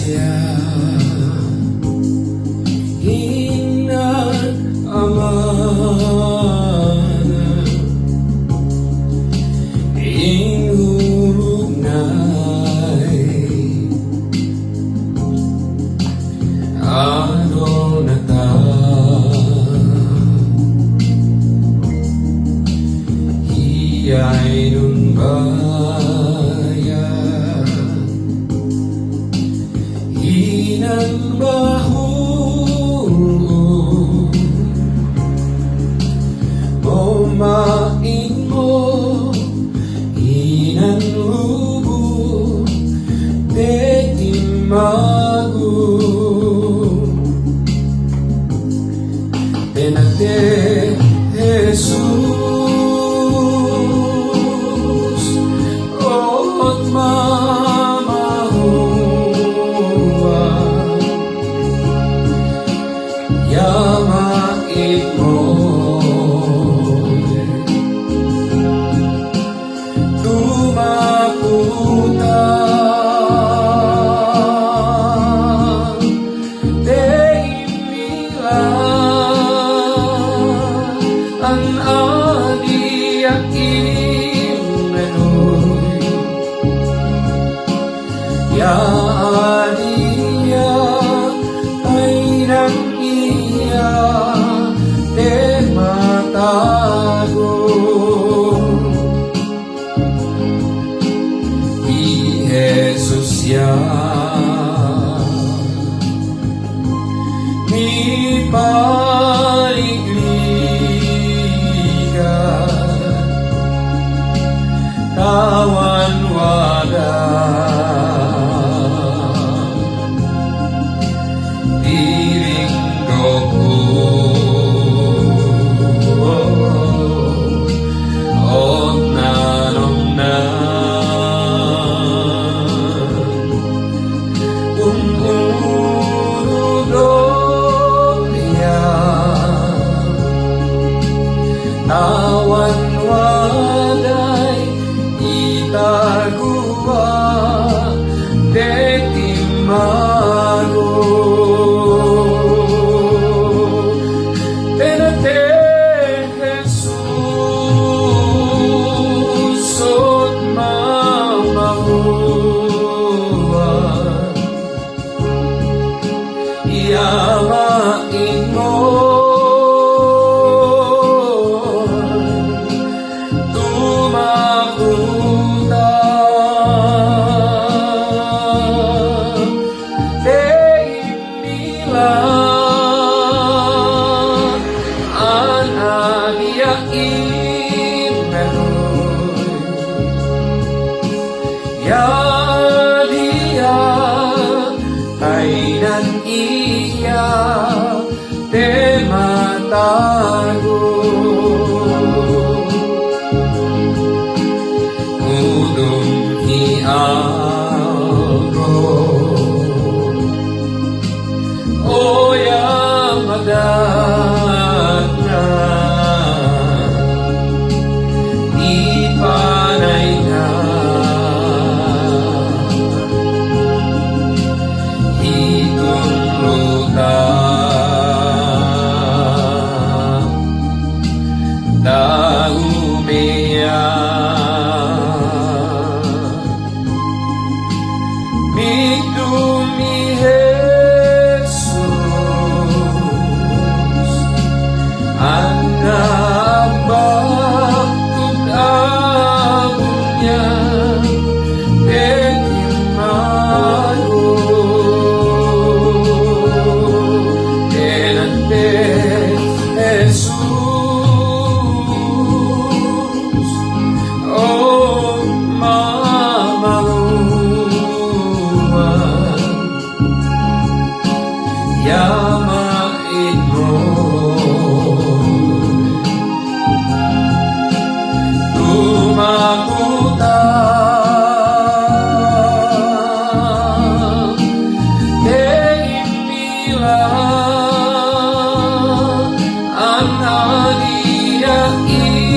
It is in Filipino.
siya hinang amana ingurugnay ano na ta hiyay nun bayan hinang bahul main mo hinang lubo tetimago tenate Jesus ot mamahuwa yamait mo ya dia ay nang iya te matago i Jesus ya mi paligliga kawan wada tawan waday itagua tetimago tenate Jesus ot mamahuan yamain mo ya dia ay nan iya te matago udong hiago o yang madatna di panay na daumea mitumi Jesus anabak tudabunya tetimago tenante Jesus yamain mo tumakutang teimila ang adiyain